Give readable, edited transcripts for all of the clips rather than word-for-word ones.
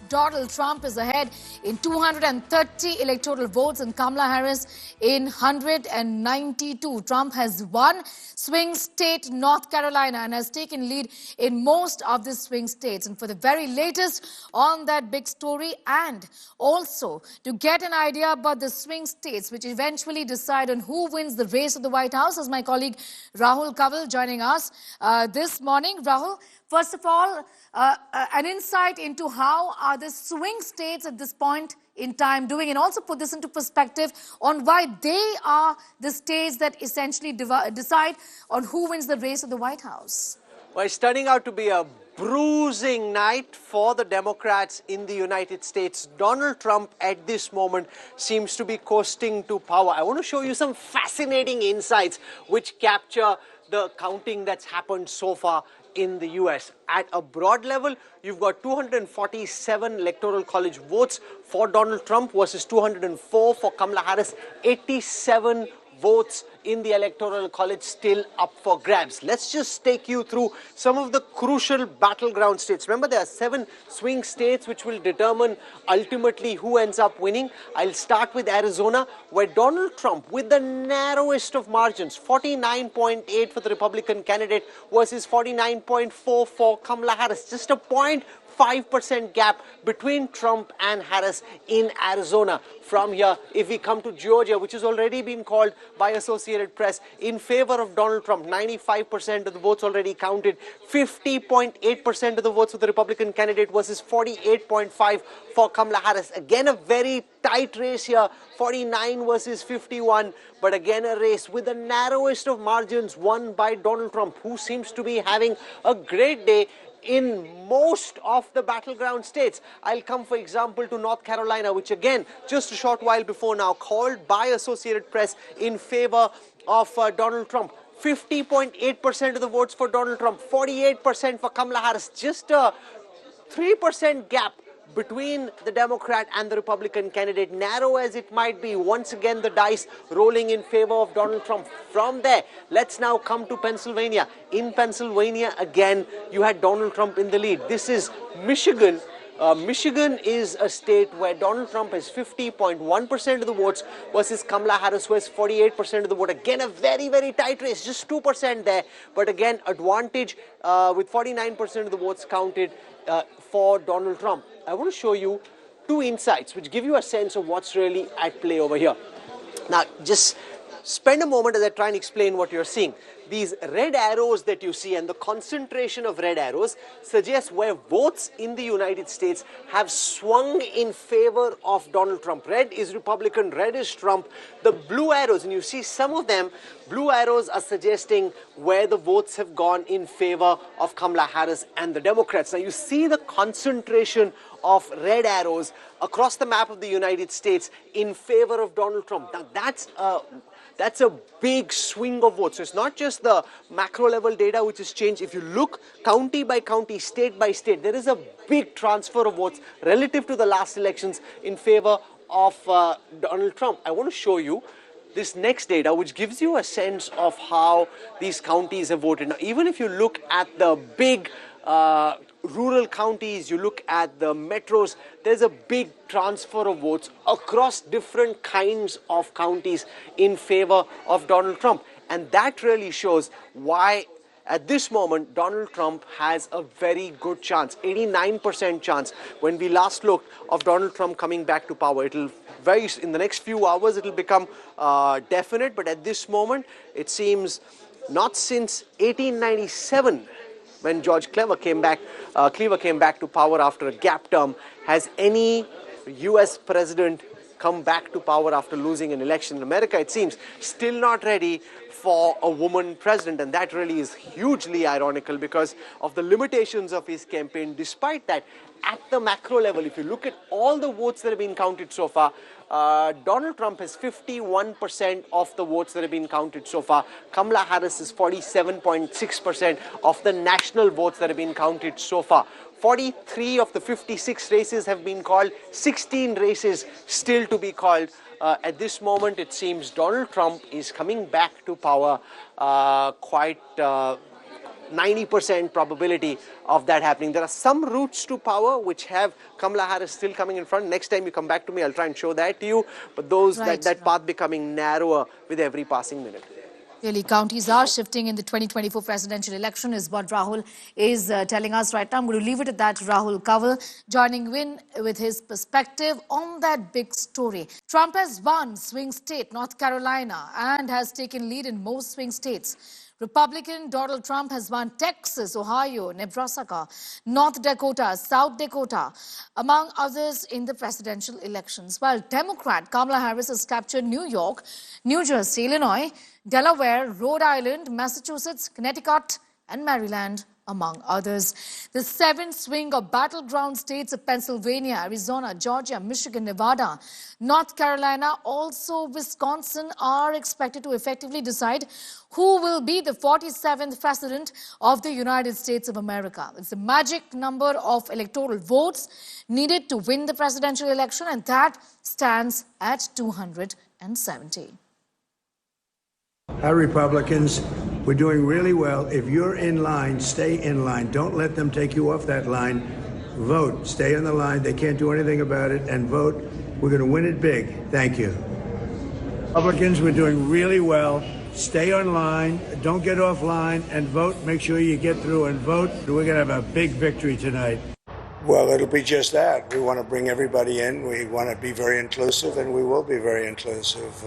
Donald Trump is ahead in 230 electoral votes and Kamala Harris in 192. Trump has won swing state North Carolina and has taken lead in most of the swing states. And for the very latest on that big story, and also to get an idea about the swing states which eventually decide on who wins the race of the White House, is my colleague Rahul Kaval joining us this morning. Rahul, first of all, an insight into how are the swing states at this point in time doing, and also put this into perspective on why they are the states that essentially decide on who wins the race of the White House. Well, it's turning out to be a bruising night for the Democrats in the United States. Donald Trump at this moment seems to be coasting to power. I want to show you some fascinating insights which capture the counting that's happened so far in the US. At a broad level, you've got 247 electoral college votes for Donald Trump versus 204 for Kamala Harris. 87 votes in the electoral college still up for grabs. Let's just take you through some of the crucial battleground states. Remember, there are 7 swing states which will determine ultimately who ends up winning. I'll start with Arizona, where Donald Trump, with the narrowest of margins, 49.8 for the Republican candidate versus 49.4 for Kamala Harris, just a 0.5% gap between Trump and Harris in Arizona. From here, if we come to Georgia, which has already been called by Associated Press in favor of Donald Trump, 95% of the votes already counted, 50.8% of the votes for the Republican candidate versus 48.5 for Kamala Harris. Again, a very tight race here, 49 versus 51, but again a race with the narrowest of margins won by Donald Trump, who seems to be having a great day in most of the battleground states. I'll come, for example, to North Carolina, which again, just a short while before now, called by Associated Press in favor of Donald Trump. 50.8% of the votes for Donald Trump, 48% for Kamala Harris. Just a 3% gap between the Democrat and the Republican candidate, narrow as it might be. Once again, the dice rolling in favor of Donald Trump. From there, let's now come to Pennsylvania. In Pennsylvania, again, you had Donald Trump in the lead. This is Michigan. Michigan is a state where Donald Trump has 50.1% of the votes versus Kamala Harris, who has 48% of the vote. Again, a very, very tight race, just 2% there. But again, advantage with 49% of the votes counted for Donald Trump. I want to show you 2 insights which give you a sense of what's really at play over here. Now, just spend a moment as I try and explain what you're seeing. These red arrows that you see and the concentration of red arrows suggest where votes in the United States have swung in favor of Donald Trump. Red is Republican, red is Trump. The blue arrows, and you see some of them, blue arrows are suggesting where the votes have gone in favor of Kamala Harris and the Democrats. Now you see the concentration of red arrows across the map of the United States in favor of Donald Trump. Now that's a big swing of votes. So it's not just the macro level data which has changed. If you look county by county, state by state, there is a big transfer of votes relative to the last elections in favor of Donald Trump. I want to show you this next data, which gives you a sense of how these counties have voted. Now, even if you look at the big rural counties, you look at the metros, there's a big transfer of votes across different kinds of counties in favor of Donald Trump. And that really shows why at this moment Donald Trump has a very good chance, 89% chance when we last looked, of Donald Trump coming back to power. In the next few hours it'll become definite, but at this moment it seems not since 1897, when George Cleaver came back to power after a gap term, has any US president come back to power after losing an election. In America, it seems, still not ready for a woman president, and that really is hugely ironical because of the limitations of his campaign. Despite that, at the macro level, if you look at all the votes that have been counted so far, Donald Trump has 51% of the votes that have been counted so far. Kamala Harris is 47.6% of the national votes that have been counted so far. 43 of the 56 races have been called, 16 races still to be called. At this moment, it seems Donald Trump is coming back to power quite 90% probability of that happening. There are some routes to power which have Kamala Harris still coming in front. Next time you come back to me, I'll try and show that to you. But those that path becoming narrower with every passing minute. Really, counties are shifting in the 2024 presidential election is what Rahul is telling us right now. I'm going to leave it at that. Rahul Kaval joining in with his perspective on that big story. Trump has won swing state North Carolina and has taken lead in most swing states. Republican Donald Trump has won Texas, Ohio, Nebraska, North Dakota, South Dakota, among others in the presidential elections. While Democrat Kamala Harris has captured New York, New Jersey, Illinois, Delaware, Rhode Island, Massachusetts, Connecticut, and Maryland, among others. The 7 swing or battleground states of Pennsylvania, Arizona, Georgia, Michigan, Nevada, North Carolina, also Wisconsin are expected to effectively decide who will be the 47th president of the United States of America. It's the magic number of electoral votes needed to win the presidential election, and that stands at 270. Our Republicans, we're doing really well. If you're in line, stay in line. Don't let them take you off that line. Vote. Stay on the line. They can't do anything about it. And vote. We're going to win it big. Thank you. Republicans, we're doing really well. Stay on line. Don't get off line and vote. Make sure you get through and vote. We're going to have a big victory tonight. Well, it'll be just that. We want to bring everybody in. We want to be very inclusive, and we will be very inclusive.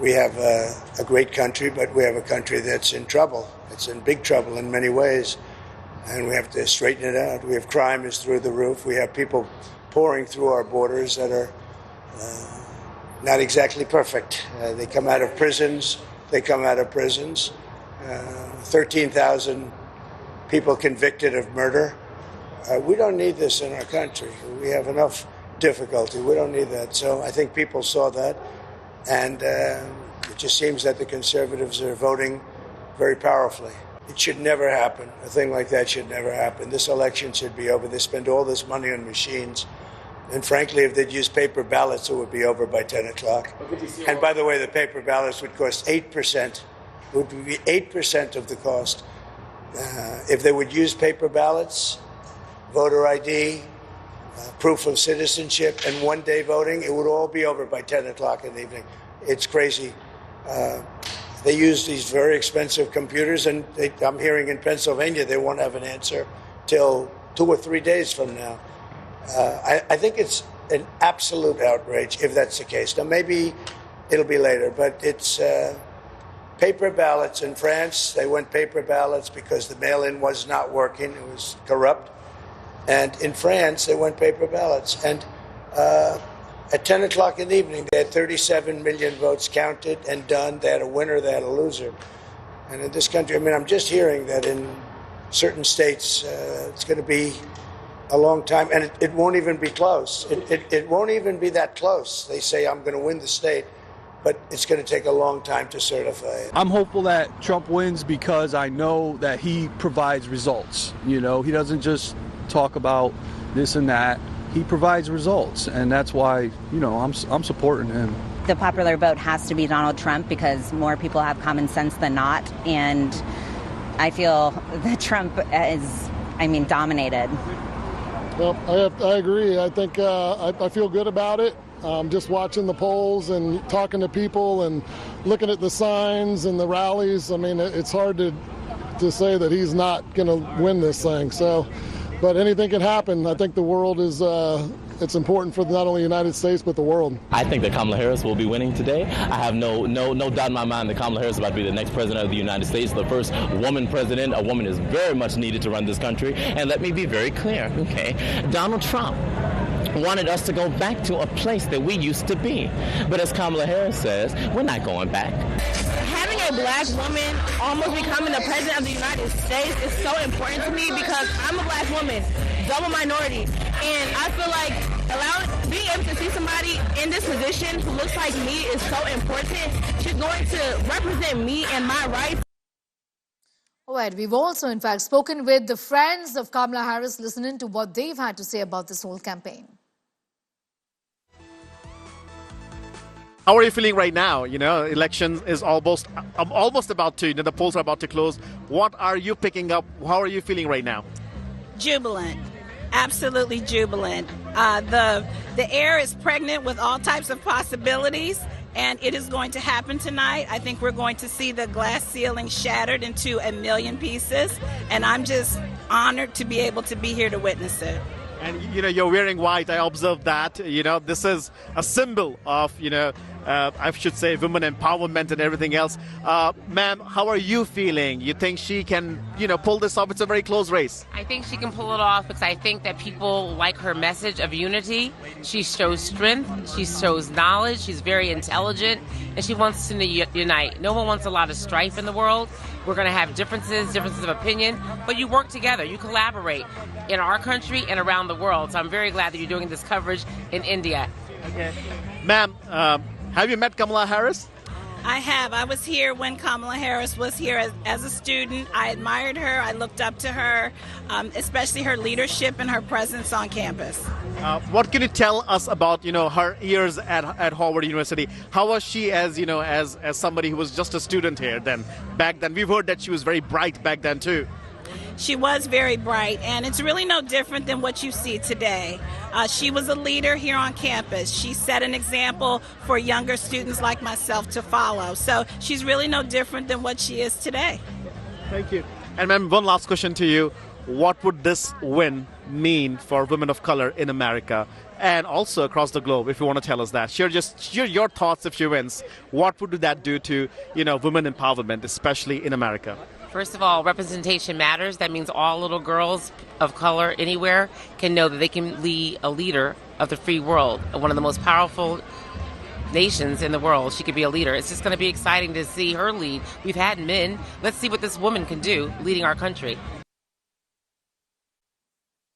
We have a great country, but we have a country that's in trouble. It's in big trouble in many ways, and we have to straighten it out. We have crime is through the roof. We have people pouring through our borders that are not exactly perfect. They come out of prisons. 13,000 people convicted of murder. We don't need this in our country. We have enough difficulty. We don't need that. So I think people saw that. And it just seems that the conservatives are voting very powerfully. It should never happen. A thing like that should never happen. This election should be over. They spend all this money on machines. And frankly, if they'd use paper ballots, it would be over by 10 o'clock. And by the way, the paper ballots would cost 8%. It would be 8% of the cost. If they would use paper ballots, voter ID, proof of citizenship, and one-day voting, it would all be over by 10 o'clock in the evening. It's crazy. They use these very expensive computers, and I'm hearing in Pennsylvania they won't have an answer till 2 or 3 days from now. I think it's an absolute outrage if that's the case. Now, maybe it'll be later, but it's paper ballots. In France, they went paper ballots because the mail-in was not working. It was corrupt. And in France, they went paper ballots. And at 10 o'clock in the evening, they had 37 million votes counted and done. They had a winner, they had a loser. And in this country, I mean, I'm just hearing that in certain states, it's going to be a long time. And it won't even be close. It won't even be that close. They say, I'm going to win the state. But it's going to take a long time to certify it. I'm hopeful that Trump wins because I know that he provides results. You know, he doesn't just talk about this and that. He provides results, and that's why, you know, I'm supporting him. The popular vote has to be Donald Trump because more people have common sense than not, and I feel that Trump is, dominated. Well, I agree. I think I feel good about it. Just watching the polls and talking to people and looking at the signs and the rallies. I mean, it's hard to say that he's not going to win this thing. So, but anything can happen. I think the world is, it's important for not only the United States, but the world. I think that Kamala Harris will be winning today. I have no doubt in my mind that Kamala Harris is about to be the next president of the United States, the first woman president. A woman is very much needed to run this country. And let me be very clear, okay? Donald Trump wanted us to go back to a place that we used to be. But as Kamala Harris says, we're not going back. Having a black woman almost becoming the president of the United States is so important to me because I'm a black woman, double minority, and I feel like being able to see somebody in this position who looks like me is so important. She's going to represent me and my rights. All right, we've also, in fact, spoken with the friends of Kamala Harris, listening to what they've had to say about this whole campaign. How are you feeling right now? Election is almost about to, the polls are about to close. What are you picking up? How are you feeling right now? Jubilant. Absolutely jubilant. The air is pregnant with all types of possibilities, and it is going to happen tonight. I think we're going to see the glass ceiling shattered into a million pieces, and I'm just honored to be able to be here to witness it. And you're wearing white. I observed that. This is a symbol of I should say women empowerment and everything else. Ma'am, how are you feeling? You think she can pull this off? It's a very close race. I think she can pull it off because I think that people like her message of unity. She shows strength. She shows knowledge. She's very intelligent, and she wants to unite. No one wants a lot of strife in the world. We're going to have differences of opinion, but you work together. You collaborate in our country and around the world. So I'm very glad that you're doing this coverage in India. Okay. Ma'am, have you met Kamala Harris? I have. I was here when Kamala Harris was here as a student. I admired her. I looked up to her, especially her leadership and her presence on campus. What can you tell us about her years at Harvard University? How was she as as somebody who was just a student here back then? We've heard that she was very bright back then too. She was very bright, and it's really no different than what you see today. She was a leader here on campus. She set an example for younger students like myself to follow. So she's really no different than what she is today. Thank you. And ma'am, one last question to you. What would this win mean for women of color in America and also across the globe, if you want to tell us that? Share your thoughts if she wins. What would that do to women empowerment, especially in America? First of all, representation matters. That means all little girls of color anywhere can know that they can be a leader of the free world, one of the most powerful nations in the world. She could be a leader. It's just going to be exciting to see her lead. We've had men. Let's see what this woman can do leading our country.